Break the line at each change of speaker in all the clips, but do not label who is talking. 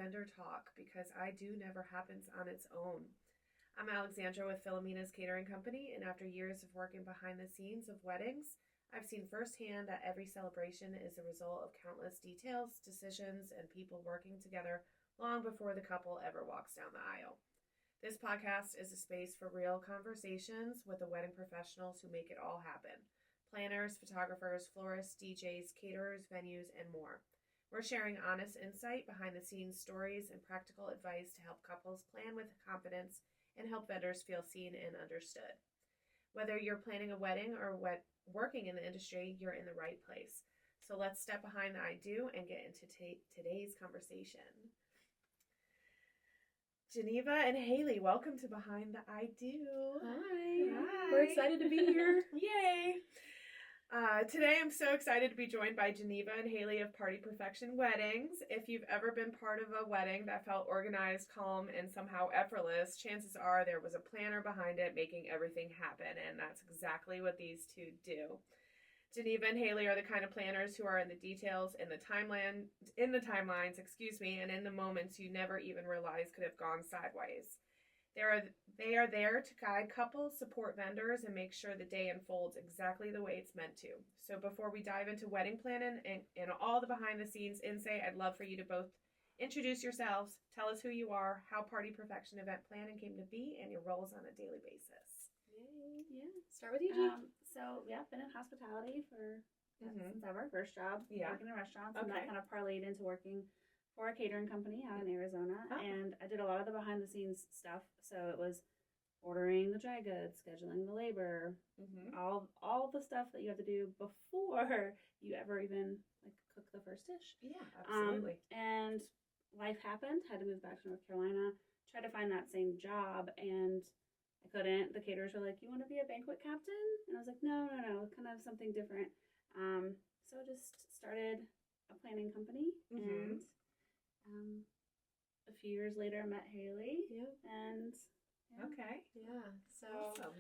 vendor talk because I do never happens on its own. I'm Alexandra with Philomena's Catering Company, and after years of working behind the scenes of weddings, I've seen firsthand that every celebration is a result of countless details, decisions, and people working together long before the couple ever walks down the aisle. This podcast is a space for real conversations with the wedding professionals who make it all happen. Planners, photographers, florists, DJs, caterers, venues, and more. We're sharing honest insight, behind the scenes stories, and practical advice to help couples plan with confidence and help vendors feel seen and understood. Whether you're planning a wedding or working in the industry, you're in the right place. So let's step behind the I do and get into today's conversation. Geneva and Haley, welcome to Behind the I Do.
Hi. We're excited to be here.
Yay. Today I'm so excited to be joined by Geneva and Haley of Party Perfection Weddings. If you've ever been part of a wedding that felt organized, calm, and somehow effortless, chances are there was a planner behind it making everything happen, and that's exactly what these two do. Geneva and Haley are the kind of planners who are in the details, in the timelines, and in the moments you never even realized could have gone sideways. They are there to guide couples, support vendors, and make sure the day unfolds exactly the way it's meant to. So before we dive into wedding planning and all the behind-the-scenes insight, I'd love for you to both introduce yourselves, tell us who you are, how Party Perfection event planning came to be, and your roles on a daily basis.
Yeah. Start with you, G.
Been in hospitality for since ever. First job, working in restaurants, and that kind of parlayed into working for a catering company out in Arizona. Oh. And I did a lot of the behind the scenes stuff. So it was ordering the dry goods, scheduling the labor, all the stuff that you have to do before you ever even cook the first dish.
Yeah, absolutely.
And life happened. Had to move back to North Carolina. Tried to find that same job, and I couldn't. The caterers were like, "You want to be a banquet captain?" And I was like, No, kind of something different. So I just started a planning company, and a few years later I met Haley. And
So awesome.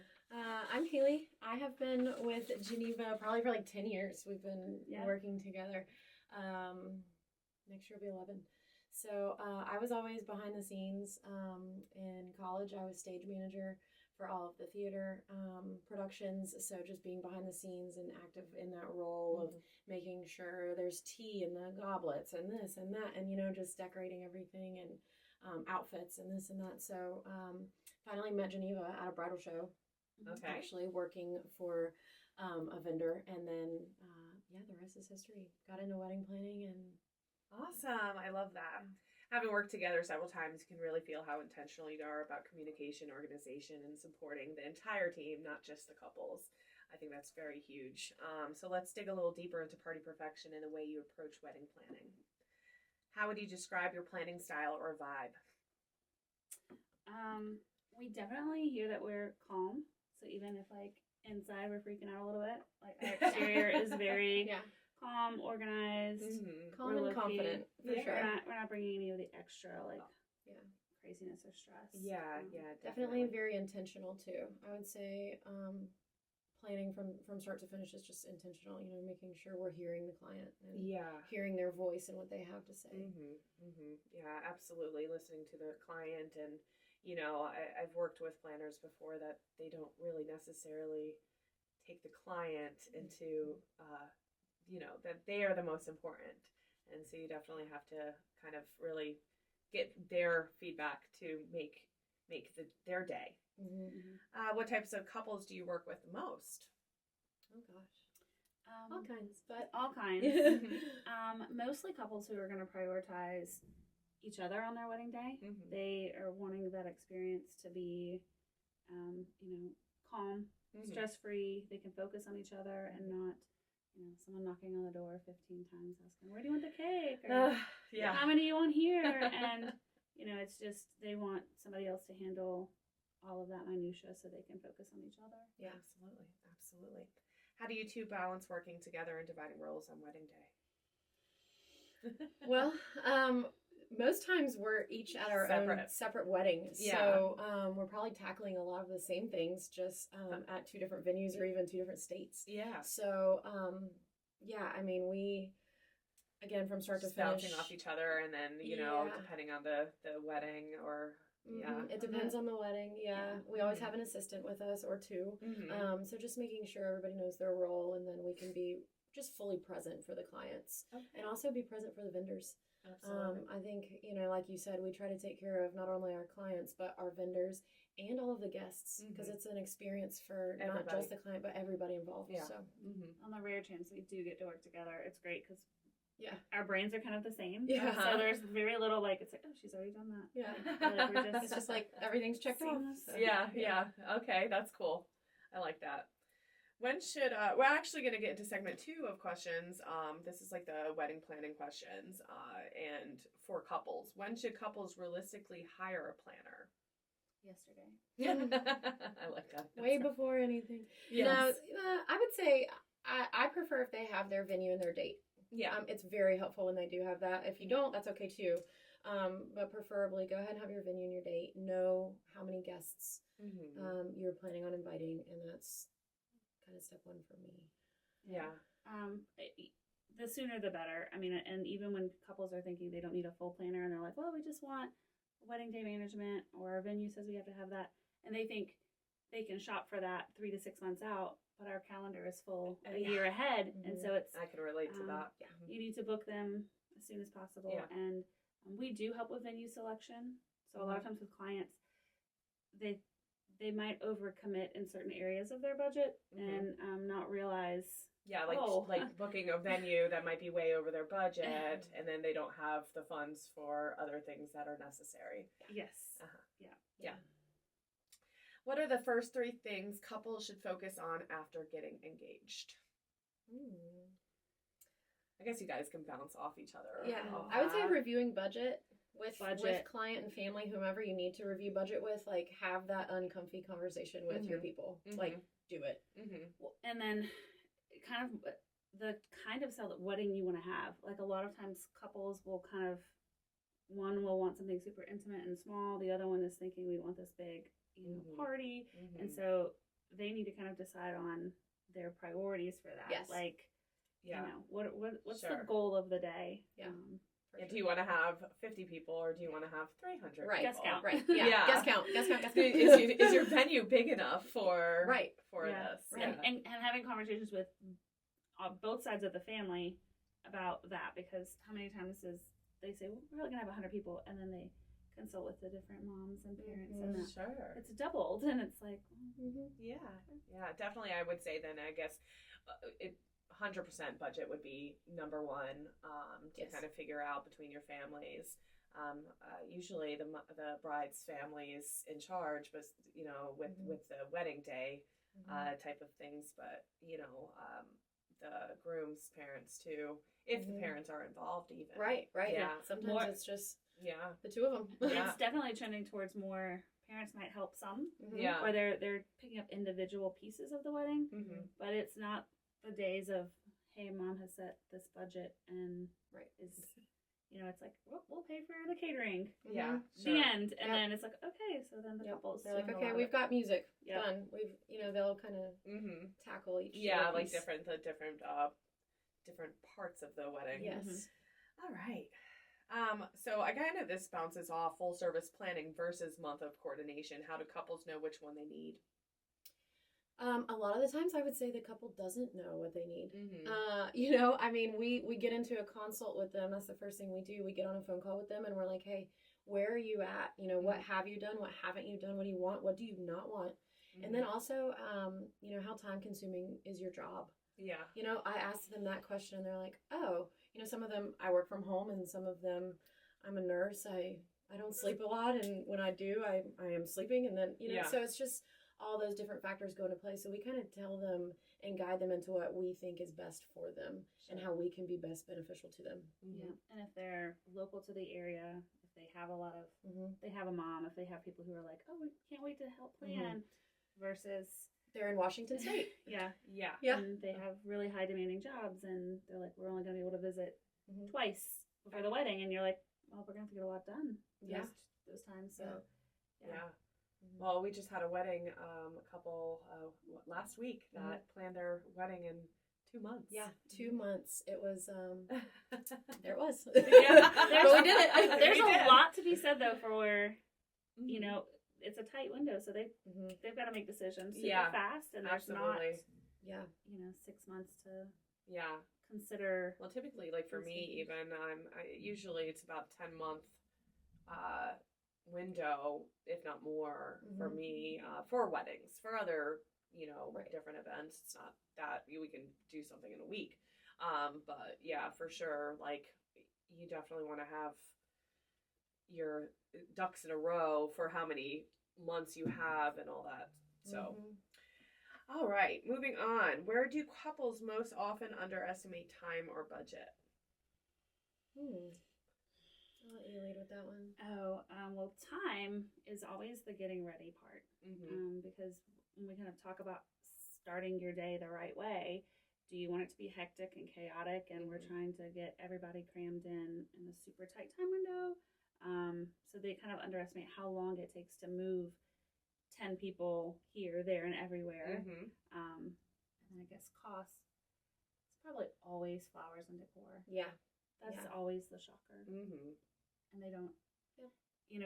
I'm Haley. I have been with Geneva probably for 10 years. We've been working together. Next year will be 11. So I was always behind the scenes. In college, I was stage manager for all of the theater productions. So just being behind the scenes and active in that role of making sure there's tea in the goblets and this and that, and just decorating everything and outfits and this and that. So finally met Geneva at a bridal show. Actually working for a vendor, and then the rest is history. Got into wedding planning, and
awesome. I love that. Having worked together several times, you can really feel how intentional you are about communication, organization, and supporting the entire team, not just the couples. I think that's very huge. So let's dig a little deeper into Party Perfection and the way you approach wedding planning. How would you describe your planning style or vibe?
We definitely hear that we're calm. So even if inside we're freaking out a little bit, our exterior is very calm, organized,
calm and confident. For sure.
We're not bringing any of the extra craziness or stress.
Yeah,
definitely very intentional too. I would say planning from start to finish is just intentional. Making sure we're hearing the client and hearing their voice and what they have to say.
Yeah, absolutely. Listening to the client, and I've worked with planners before that they don't really necessarily take the client into that they are the most important. And so you definitely have to kind of really get their feedback to make their day. What types of couples do you work with the most?
Oh gosh. All kinds.
All kinds. Mostly couples who are going to prioritize each other on their wedding day. They are wanting that experience to be calm, stress-free. They can focus on each other and not someone knocking on the door 15 times asking, "Where do you want the cake?" Or "How many do you want here?" And it's just they want somebody else to handle all of that minutia so they can focus on each other.
Yeah, absolutely. How do you two balance working together and dividing roles on wedding day?
Well, most times we're each at our own separate weddings. Yeah. So we're probably tackling a lot of the same things, just at two different venues or even two different states.
Yeah.
So, I mean, again, from start to
just
finish.
bouncing off each other, and then, you know, depending on the wedding or,
It depends on the wedding, We always have an assistant with us or two. So just making sure everybody knows their role, and then we can be just fully present for the clients. And also be present for the vendors.
Absolutely.
I think, you know, like you said, we try to take care of not only our clients, but our vendors and all of the guests, because it's an experience for not just the client, but everybody involved. So
on the rare chance we do get to work together, it's great because our brains are kind of the same. So there's very little like, it's like, oh, she's already done that.
Like, it's just like everything's checked off.
So. Okay, that's cool. I like that. When should we're actually going to get into segment 2 of questions. This is like the wedding planning questions, and for couples. When should couples realistically hire a planner?
Yesterday.
I like that.
Way before anything.
Yes.
Now, I would say I prefer if they have their venue and their date. It's very helpful when they do have that. If you don't, that's okay too. But preferably, go ahead and have your venue and your date. Know how many guests you're planning on inviting, and that's kind of step 1 for me.
The sooner the better. I mean, and even when couples are thinking they don't need a full planner, and they're like, well, we just want wedding day management, or our venue says we have to have that, and they think they can shop for that 3 to 6 months out, but our calendar is full a year ahead, and so it's
I can relate to that.
You need to book them as soon as possible, and we do help with venue selection. So a lot of times with clients, they might overcommit in certain areas of their budget and not realize.
Like booking a venue that might be way over their budget, and then they don't have the funds for other things that are necessary.
Yes.
Yeah. What are the first 3 things couples should focus on after getting engaged? I guess you guys can bounce off each other.
I would say reviewing budget with client and family, whomever you need to review budget with, like have that uncomfy conversation with your people. Like do it.
And then the kind of wedding you want to have. Like a lot of times couples will one will want something super intimate and small. The other one is thinking we want this big, party. And so they need to kind of decide on their priorities for that.
Yes.
Like, you know, what's the goal of the day?
Do you want to have 50 people, or do you want to have 300
right.
people?
Guest count.
Right. Yeah. Guest count.
Is your venue big enough for this?
Right. And having conversations with both sides of the family about that, because how many times they say, well, we're really going to have 100 people, and then they consult with the different moms and parents, and it's doubled, and it's like,
yeah, definitely. I would say then, I guess, 100% budget would be number 1 to kind of figure out between your families. Usually the bride's family is in charge, but with the wedding day type of things, but the groom's parents too, if the parents are involved even.
Right. Yeah. Sometimes it's just the 2 of them.
It's definitely trending towards more parents might help some. Or they're picking up individual pieces of the wedding, but it's not the days of, hey, mom has set this budget and it's like, we'll pay for the catering. The end. And then it's like, okay, so then the couples.
They're like, okay, we've got music done. We've, they'll kind of tackle each.
Like different parts of the wedding.
Yes.
All right. So I kind of, this bounces off full service planning versus month of coordination. How do couples know which one they need?
A lot of the times I would say the couple doesn't know what they need. I mean, we get into a consult with them. That's the first thing we do. We get on a phone call with them, and we're like, hey, where are you at? What have you done? What haven't you done? What do you want? What do you not want? And then also, how time consuming is your job? I asked them that question, and they're like, oh, some of them I work from home, and some of them I'm a nurse. I don't sleep a lot, and when I do, I am sleeping, and then so it's just all those different factors go into play. So we kind of tell them and guide them into what we think is best for them and how we can be best beneficial to them.
And if they're local to the area, if they have a lot of, they have a mom, if they have people who are like, oh, we can't wait to help plan, versus
they're in Washington State.
And they have really high demanding jobs, and they're like, we're only going to be able to visit twice before the wedding, and you're like, well, we're going to have to get a lot done those times. So
Well, we just had a wedding, a couple last week that planned their wedding in 2 months.
Yeah, 2 months. It was, there it was.
Yeah,
we did it.
There's a lot to be said, though, for, you know, it's a tight window, so they've got to make decisions super fast, and there's not, 6 months to consider.
Well, typically, like for me, even usually it's about 10-month window, if not more, for me for weddings. For other different events, it's not that we can do something in a week. But yeah, for sure, like you definitely want to have your ducks in a row for how many months you have and all that. So, all right, moving on. Where do couples most often underestimate time or budget?
I'll let you lead with that one.
Well, time is always the getting ready part. Because when we kind of talk about starting your day the right way, do you want it to be hectic and chaotic, and we're trying to get everybody crammed in a super tight time window? So they kind of underestimate how long it takes to move 10 people here, there, and everywhere. And then I guess cost. It's probably always flowers and decor.
Yeah.
That's always the shocker. And they don't,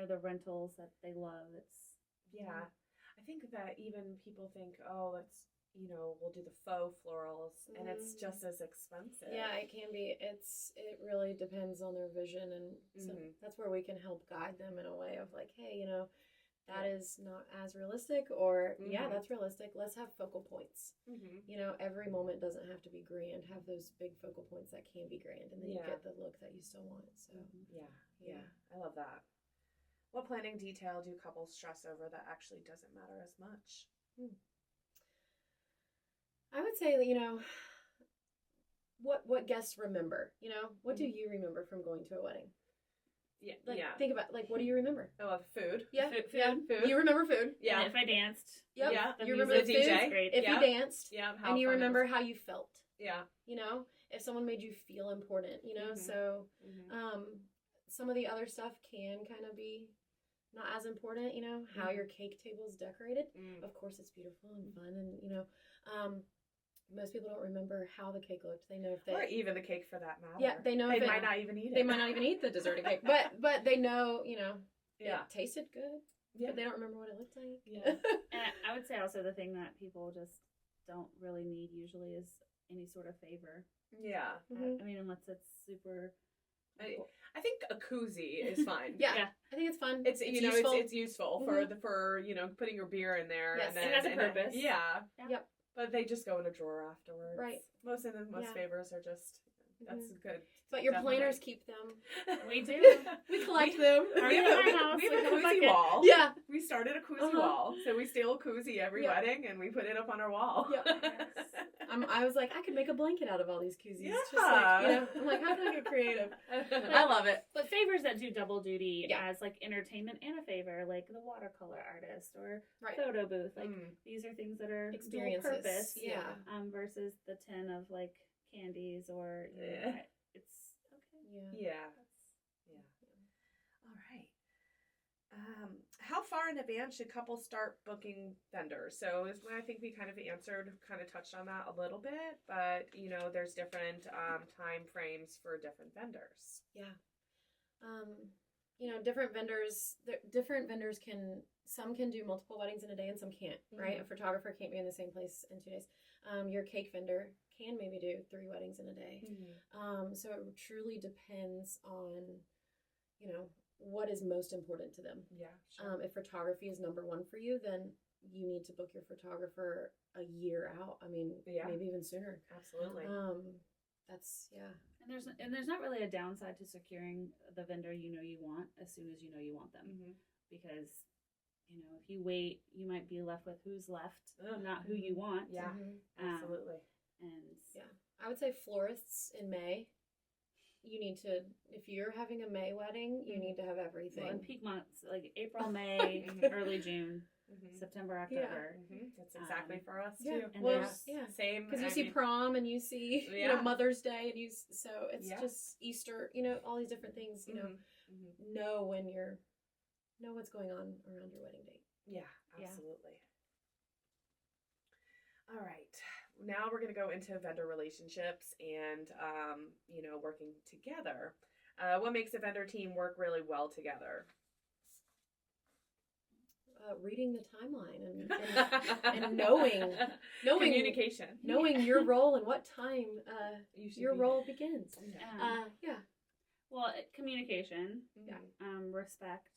the rentals that they love. It's
I think that even people think, oh, let's we'll do the faux florals, and it's just as expensive.
Yeah, it can be. It really depends on their vision, and so that's where we can help guide them in a way of like, hey, that is not as realistic, or that's realistic. Let's have focal points. Every moment doesn't have to be grand. Have those big focal points that can be grand, and then you get the look that you still want. So
yeah, I love that. What planning detail do couples stress over that actually doesn't matter as much?
I would say, what guests remember, what do you remember from going to a wedding? Think about, what do you remember?
Oh, food.
Yeah.
Food.
You remember food.
Yeah. And if I danced.
Yep.
Yeah.
You remember the DJ.
Great.
If you danced.
Yeah.
And you remember how you felt.
Yeah.
If someone made you feel important, so, some of the other stuff can kind of be not as important, how your cake table is decorated. Of course, it's beautiful and fun, and, most people don't remember how the cake looked. They know if they...
Or even the cake for that matter.
Yeah, they know
they might not even eat it.
They might not even eat the dessert cake. But they know, it tasted good.
Yeah.
But they don't remember what it looked like.
Yeah.
And I would say also the thing that people just don't really need usually is any sort of favor.
Yeah.
I mean, unless it's super...
I think a koozie is fine.
Yeah. I think it's fun.
It's useful. It's useful for putting your beer in there.
Yes.
And then,
it has a purpose.
Yep. But they just go in a drawer afterwards.
Right.
Most favors are just, that's good.
But your planners keep them.
We do.
We collect them.
We have a koozie wall.
Yeah.
We started a koozie wall. So we steal a koozie every wedding, and we put it up on our wall.
Yep. I was like, I could make a blanket out of all these koozies.
Yeah.
Just I'm like, how can I get creative?
I love it.
But favors that do double duty as entertainment and a favor, like the watercolor artist or photo booth. These are things that are
experiences.
Dual purpose.
Yeah.
Versus the tin of candies or it's okay.
Yeah. All right. How far in advance should couples start booking vendors? So I think we kind of touched on that a little bit, but there's different time frames for different vendors.
Yeah. Different vendors some can do multiple weddings in a day and some can't, right? A photographer can't be in the same place in 2 days. Your cake vendor can maybe do 3 weddings in a day. So it truly depends on, what is most important to them.
Yeah. Sure.
If photography is number one for you, then you need to book your photographer a year out. I mean, maybe even sooner.
Absolutely.
That's
And there's not really a downside to securing the vendor you want as soon as you want them, because if you wait, you might be left with who's left, not who you want.
Yeah. Absolutely.
And
I would say florists in May. You need to, if you're having a May wedding, you need to have everything.
Well, in peak months, like April, May, early June, September, October.
That's exactly for us
yeah.
too.
And
Well,
Same.
because you see prom and you see Mother's Day and so it's just Easter. All these different things. Know what's going on around your wedding date.
Yeah, absolutely. All right. now we're going to go into vendor relationships and, working together. What makes a vendor team work really well together?
Reading the timeline and knowing
communication,
knowing your role and what time your role begins.
Well, communication, respect,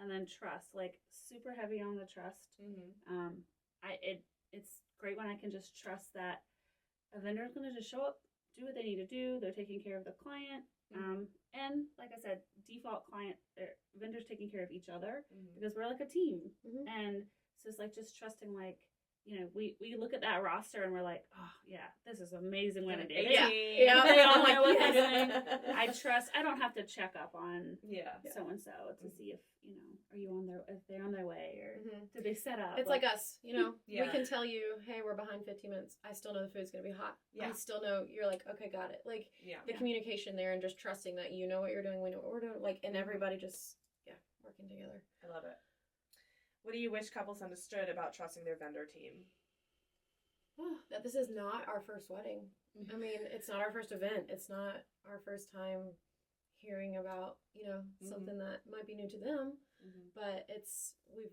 and then trust. Like super heavy on the trust. It's great when I can just trust that a vendor is going to just show up, do what they need to do. They're taking care of the client. And like I said, default vendors taking care of each other because we're like a team. And so it's like just trusting, like, we look at that roster and we're like, oh yeah, this is amazing when it is. They all know what they're doing. I trust. I don't have to check up on so and so to see if if they're on their way or did they set up.
It's like us, we can tell you, hey, we're behind 15 minutes. I still know the food's gonna be hot. I still know you're like, okay, got it. Like the communication there and just trusting that you know what you're doing, we know what we're doing. Like, and everybody just working together.
I love it. What do you wish couples understood about trusting their vendor team?
That this is not our first wedding. I mean, it's not our first event. It's not our first time hearing about, something that might be new to them, but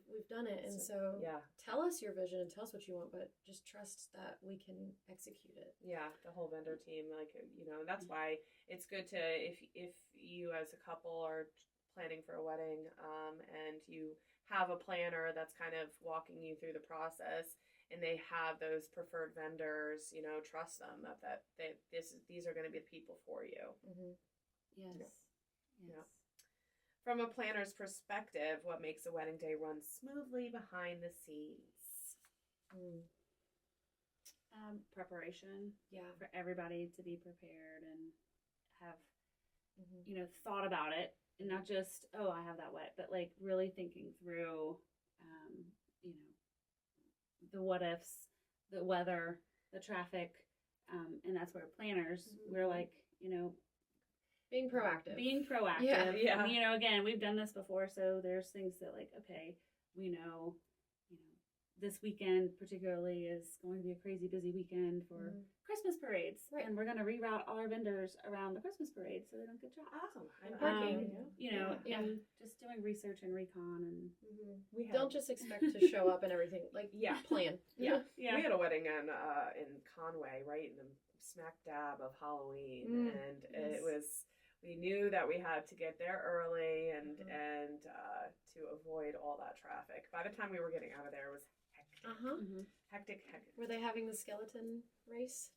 we've done it. And so tell us your vision and tell us what you want, but just trust that we can execute it.
Yeah, the whole vendor team, that's why it's good to, if you as a couple are planning for a wedding, and you have a planner that's kind of walking you through the process, and they have those preferred vendors, trust them that these are going to be the people for you.
Yes.
Yeah. From a planner's perspective, what makes a wedding day run smoothly behind the scenes?
Preparation. Yeah. For everybody to be prepared and have, thought about it. And not just, oh, I have that wet, but like really thinking through, the what ifs, the weather, the traffic, and that's where planners, we're like,
being proactive.
Yeah. Again, we've done this before, so there's things that like, okay, we know, this weekend particularly is going to be a crazy busy weekend for Christmas parades. Right. And we're going to reroute all our vendors around the Christmas parade so they don't get dropped.
Awesome.
And just doing research and recon and
don't just expect to show up and everything. Like, plan.
We had a wedding in Conway, right in the smack dab of Halloween, and it was. We knew that we had to get there early and to avoid all that traffic. By the time we were getting out of there, it was hectic. Hectic.
Were they having the skeleton race?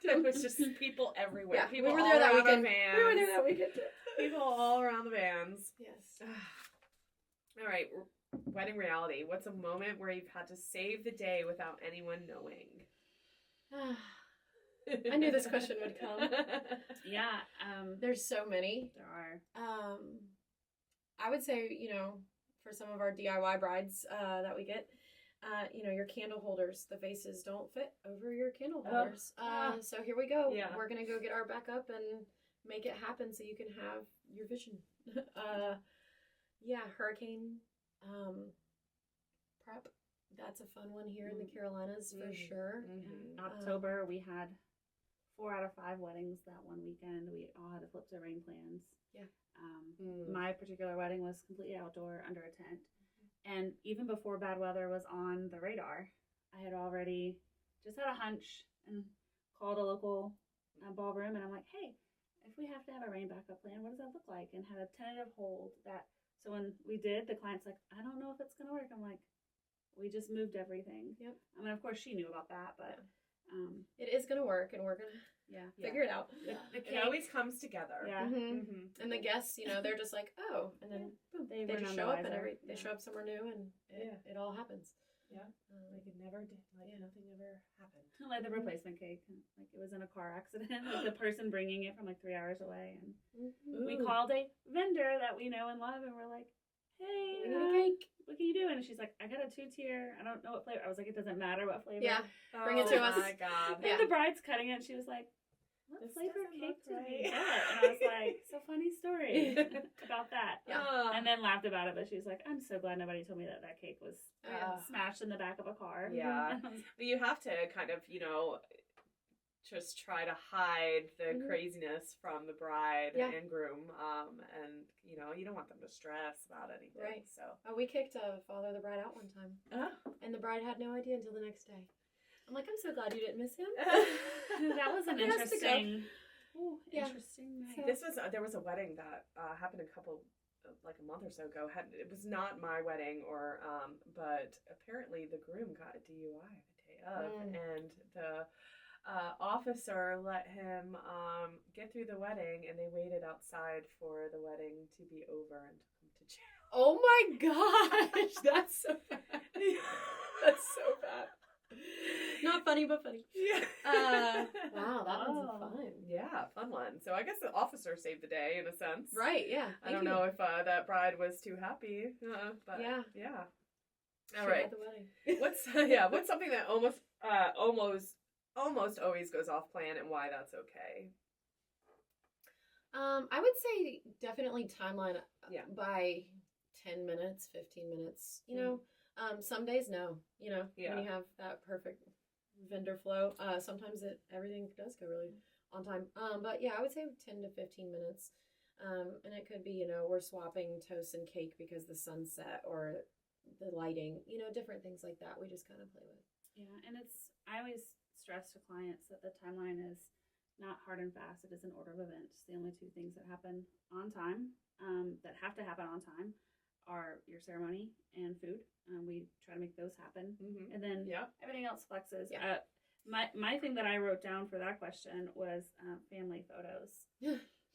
It was just people everywhere.
Yeah,
people
we were there that weekend.
Vans.
We were there that weekend too.
People all around the vans.
Yes.
All right, wedding reality. What's a moment where you've had to save the day without anyone knowing?
I knew this question would come.
There's
so many.
There are.
I would say, for some of our DIY brides that we get, your candle holders, the vases don't fit over your candle holders. So here we go. Yeah. We're going to go get our backup and make it happen so you can have your vision. Hurricane prep. That's a fun one here in the Carolinas for sure.
In October, we had 4 out of 5 weddings that one weekend. We all had to flip to rain plans.
Yeah.
My particular wedding was completely outdoor under a tent. And even before bad weather was on the radar, I had already just had a hunch and called a local ballroom. And I'm like, hey, if we have to have a rain backup plan, what does that look like? And had a tentative hold that. So when we did, the client's like, I don't know if it's going to work. I'm like, we just moved everything.
Yep.
I mean, of course, she knew about that, but
it is going to work, and we're going to figure it out.
It always comes together.
Yeah. And the guests, they're just like, oh, and then boom, they just show up, and they show up somewhere new, and it all happens.
Yeah. Like it never did. Like nothing ever happened.
Like the replacement cake, like it was in a car accident. Like the person bringing it from like 3 hours away, and we called a vendor that we know and love, and we're like, hey,
we need a cake.
What can you do? And she's like, I got a 2-tier. I don't know what flavor. I was like, it doesn't matter what flavor.
Yeah, bring it to us.
Oh my God.
And the bride's cutting it. And she was like, what flavor cake did we get? And I was like, so funny story about that. Yeah. And then laughed about it, but she was like, I'm so glad nobody told me that cake was smashed in the back of a car.
Yeah. But you have to kind of, just try to hide the craziness from the bride and groom. And, you don't want them to stress about anything.
Right.
So.
We kicked father of the bride out one time. And the bride had no idea until the next day. I'm like, I'm so glad you didn't miss him.
That was an interesting. Ooh, interesting.
So, there was a wedding that happened like a month or so ago. It was not my wedding, but apparently the groom got a DUI the day of, and the officer let him get through the wedding, and they waited outside for the wedding to be over and took him to jail.
Oh my gosh, that's so bad.
That's so bad.
Not funny, but funny.
Yeah.
Wow, that one's fun.
Yeah, fun one. So I guess the officer saved the day in a sense.
Right, yeah.
I don't know if that bride was too happy. But yeah. All right. What's something that almost always goes off plan, and why that's okay?
I would say definitely timeline by 10 minutes, 15 minutes, some days no, when you have that perfect vendor flow, sometimes everything does go really on time. But yeah, I would say 10 to 15 minutes. And it could be, we're swapping toast and cake because the sunset or the lighting, different things like that. We just kind of play with.
Yeah. And I always stress to clients that the timeline is not hard and fast. It is an order of events. The only two things that happen on time, that have to happen on time, are your ceremony and food. We try to make those happen, and then everything else flexes.
Yeah.
My thing that I wrote down for that question was family photos,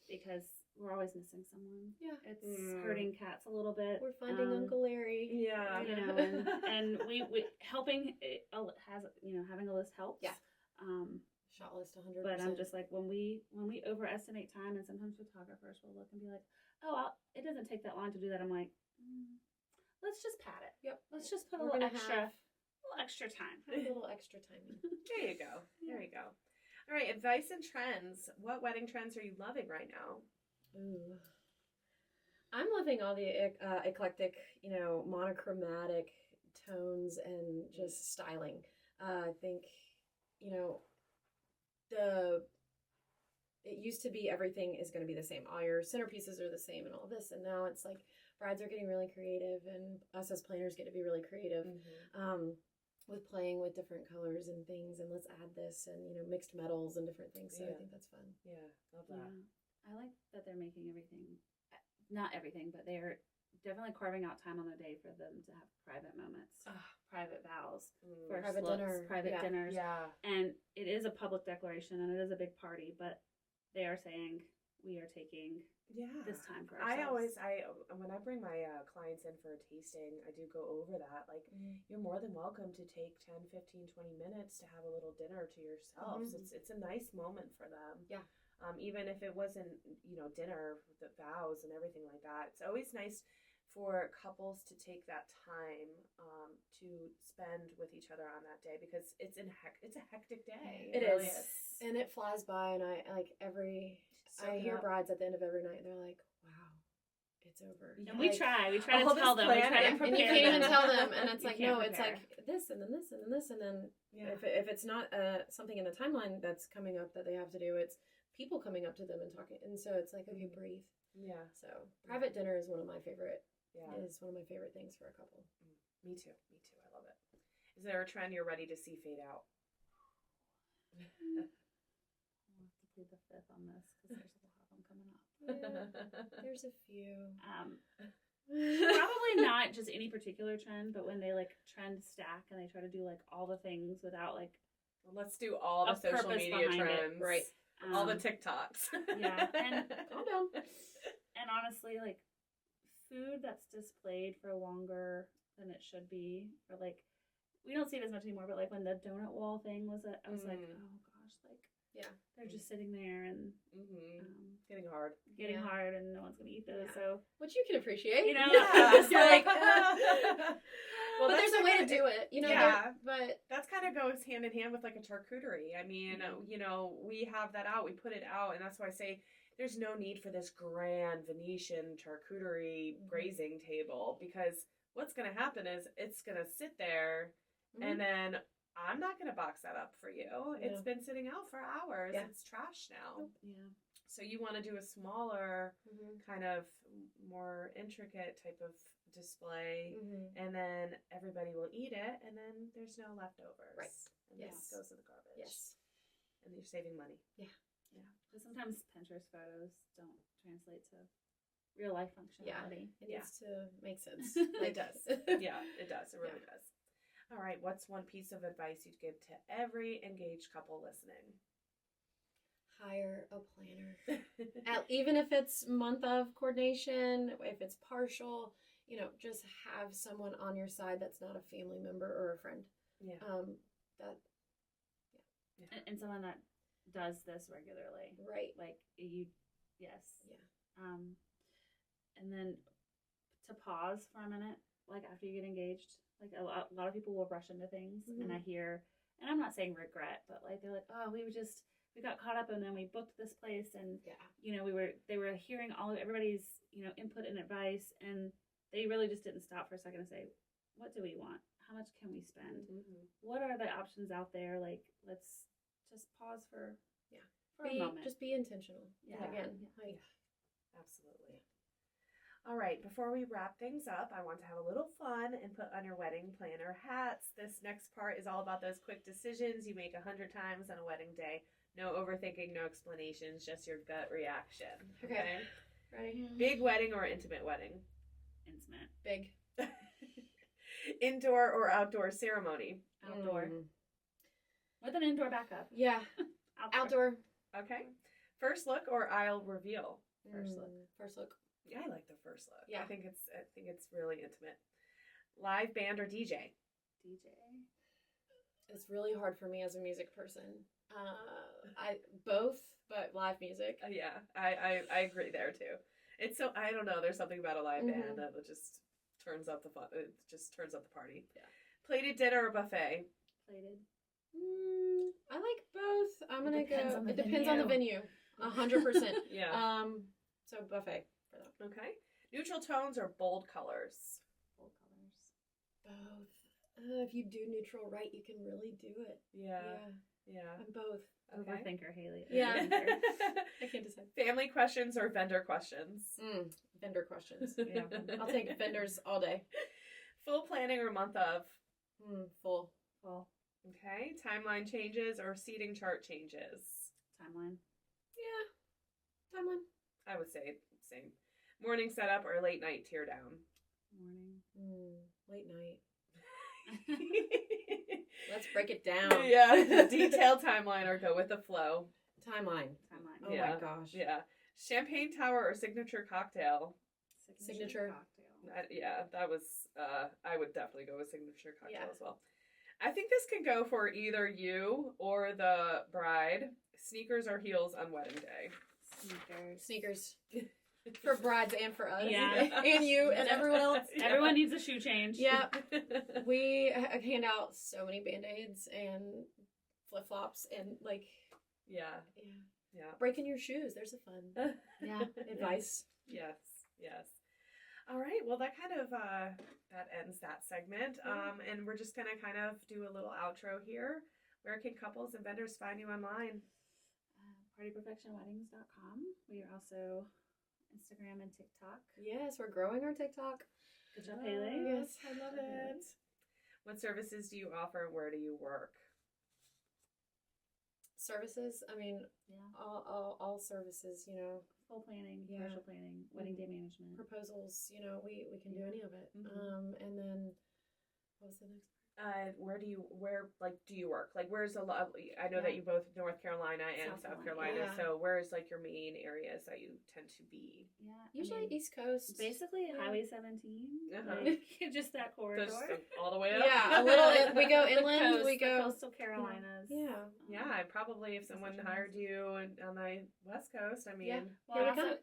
because we're always missing someone.
Yeah,
it's hurting cats a little bit.
We're finding Uncle Larry.
Yeah,
and we helping has having a list helps.
Yeah. Shot list 100%.
But I'm just like, when we overestimate time, and sometimes photographers will look and be like, oh, it doesn't take that long to do that. I'm like, let's just pad it.
Yep.
Let's just put a little extra time.
A little extra timing.
There you go. There you go. All right, advice and trends. What wedding trends are you loving right now?
Ooh. I'm loving all the eclectic, monochromatic tones and just styling. I think, it used to be everything is going to be the same. All your centerpieces are the same and all this. And now it's like brides are getting really creative, and us as planners get to be really creative with playing with different colors and things. And let's add this and, mixed metals and different things. So I think that's fun.
Yeah, love that.
Yeah. I like that they're making everything, not everything, but they're definitely carving out time on the day for them to have private moments, private vows,
private
dinners. Yeah. And it is a public declaration, and it is a big party, but they are saying we are taking this time for ourselves.
When I bring my clients in for a tasting, I do go over that. Like, you're more than welcome to take 10, 15, 20 minutes to have a little dinner to yourselves. It's a nice moment for them.
Yeah.
Even if it wasn't, dinner, the vows and everything like that. It's always nice for couples to take that time to spend with each other on that day, because it's a hectic day.
It really is. And it flies by, and I hear brides at the end of every night, and they're like, wow, it's over.
And we try to tell them, we try to prepare
and you can't even tell them, and it's like, no,
prepare.
it's like this, and then this, and then this, and then if it's not something in the timeline that's coming up that they have to do, it's people coming up to them and talking, and so it's like, okay, breathe.
Yeah.
So private dinner is one of my favorite. Is one of my favorite things for a couple.
Me too. I love it. Is there a trend you're ready to see fade out?
I'll have to plead the fifth on this, because there's a lot of them coming up.
Yeah, there's a few.
Probably not just any particular trend, but when they trend stack and they try to do all the things without
let's do all the social media trends,
right?
All the TikToks.
Yeah, and
calm down.
And honestly, food that's displayed for longer than it should be, or we don't see it as much anymore, but when the donut wall thing was I was like, oh gosh, they're just sitting there and
getting hard,
and no one's gonna eat those. So
which you can appreciate,
you know.
You're like,
well,
but there's a way to do it, you know.
Yeah,
but
that's kind of goes hand in hand with like a charcuterie. I mean, you know, we have that out, we put it out, and that's why I say there's no need for this grand Venetian charcuterie grazing table, because what's going to happen is it's going to sit there and then I'm not going to box that up for you. It's been sitting out for hours. It's trash now.
Yeah.
So you want to do a smaller, kind of more intricate type of display, and then everybody will eat it, and then there's no leftovers.
Right.
And this goes in the garbage.
Yes.
And you're saving money.
Yeah. But sometimes Pinterest photos don't translate to real life functionality.
It needs to make sense.
It does. Yeah, it does. It really does. All right. What's one piece of advice you'd give to every engaged couple listening?
Hire a planner. Even if it's month of coordination, if it's partial, you know, just have someone on your side that's not a family member or a friend.
Yeah.
And someone that does this regularly.
Right.
Like you, yes.
Yeah.
And then to pause for a minute, like after you get engaged, like a lot of people will rush into things, and I hear, and I'm not saying regret, but like they're like, oh, we got caught up, and then we booked this place, and you know, they were hearing everybody's, you know, input and advice, and they really just didn't stop for a second to say, what do we want? How much can we spend? What are the options out there? Like, let's just pause for a moment.
Just be intentional.
Yeah.
Again.
Absolutely. All right, before we wrap things up, I want to have a little fun and put on your wedding planner hats. This next part is all about those quick decisions you make 100 times on a wedding day. No overthinking, no explanations, just your gut reaction. Okay?
Ready?
Big wedding or intimate wedding?
Intimate.
Big.
Indoor or outdoor ceremony?
Outdoor. With an indoor backup.
Yeah. Outdoor.
Okay. First look or aisle reveal?
First look. First look.
Yeah, I like the first look.
Yeah.
I think it's really intimate. Live band or DJ?
DJ.
It's really hard for me as a music person. I both, but live music.
Yeah, I agree there too. It's so, I don't know, there's something about a live band that just turns up the fun. It just turns up the party.
Yeah.
Plated dinner or buffet?
Plated.
I like both. I'm gonna go.
It
depends on the venue. 100%.
Yeah.
So buffet for that.
Okay. Neutral tones or bold colors?
Bold colors.
Both. If you do neutral right, you can really do it.
Yeah.
And both.
Okay.
Overthinker, Haley.
Yeah. I can't decide.
Family questions or vendor questions?
Vendor questions.
Yeah.
I'll take vendors all day.
Full planning or month of?
Full.
Okay. Timeline changes or seating chart changes?
Timeline.
Yeah. Timeline.
I would say same. Morning setup or late night tear down?
Morning.
Late night. Let's break it down.
Yeah. Detailed timeline or go with the flow?
Timeline. Oh
yeah.
my gosh.
Yeah. Champagne tower or signature cocktail?
Signature
cocktail.
Yeah, that was, I would definitely go with signature cocktail as well. I think this can go for either you or the bride. Sneakers or heels on wedding day?
Sneakers. For brides and for us.
Yeah.
And you and everyone else.
Yeah. Everyone needs a shoe change.
Yeah. We hand out so many Band-Aids and flip-flops and like...
Yeah.
Breaking your shoes. There's a fun advice.
Yes. All right. Well, that kind of, that ends that segment. And we're just going to kind of do a little outro here. Where can couples and vendors find you online?
PartyPerfectionWeddings.com. We are also Instagram and TikTok.
Yes, we're growing our TikTok.
Good job, Haley.
Yes,
I love it. What services do you offer and where do you work?
Services, I mean, all services, you know.
Full planning, partial planning, wedding day management.
Proposals, you know, we can do any of it. And then, what was the next part?
where do you work? Like, where's a lot? I know that you both North Carolina and South Carolina.
Yeah.
So where's like your main areas that you tend to be?
Yeah,
usually East Coast.
Basically, Highway 17. Like, just that corridor.
All the way up.
Yeah, a little. We go inland.
We go coastal Carolinas.
Yeah.
Yeah, I probably if someone hired you on the West Coast, I mean,
Well, also,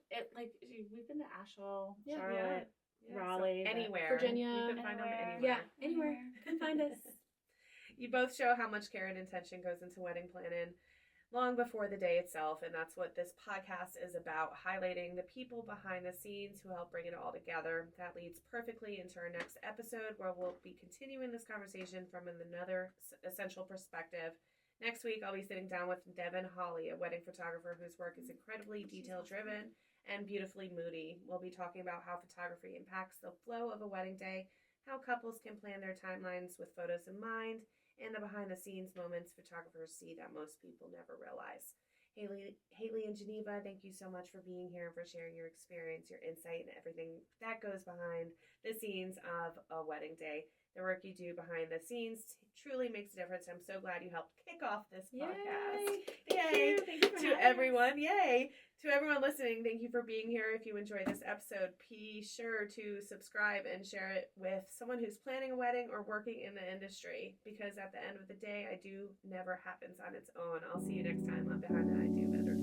we've been to Asheville, Charlotte. Raleigh,
so anywhere,
Virginia,
you can find them anywhere.
Yeah, anywhere. Come find us.
You both show how much care and intention goes into wedding planning long before the day itself, and that's what this podcast is about, highlighting the people behind the scenes who help bring it all together. That leads perfectly into our next episode, where we'll be continuing this conversation from another essential perspective. Next week, I'll be sitting down with Devin Hawley, a wedding photographer whose work is incredibly detail-driven and beautifully moody. We'll be talking about how photography impacts the flow of a wedding day, how couples can plan their timelines with photos in mind, and the behind-the-scenes moments photographers see that most people never realize. Haley and Geneva, thank you so much for being here and for sharing your experience, your insight, and everything that goes behind the scenes of a wedding day. The work you do behind the scenes truly makes a difference. I'm so glad you helped kick off this podcast. Yay!
Thank you for
to everyone. Yay! To everyone listening, thank you for being here. If you enjoyed this episode, be sure to subscribe and share it with someone who's planning a wedding or working in the industry, because at the end of the day, I do never happens on its own. I'll see you next time on Behind the I Do Better.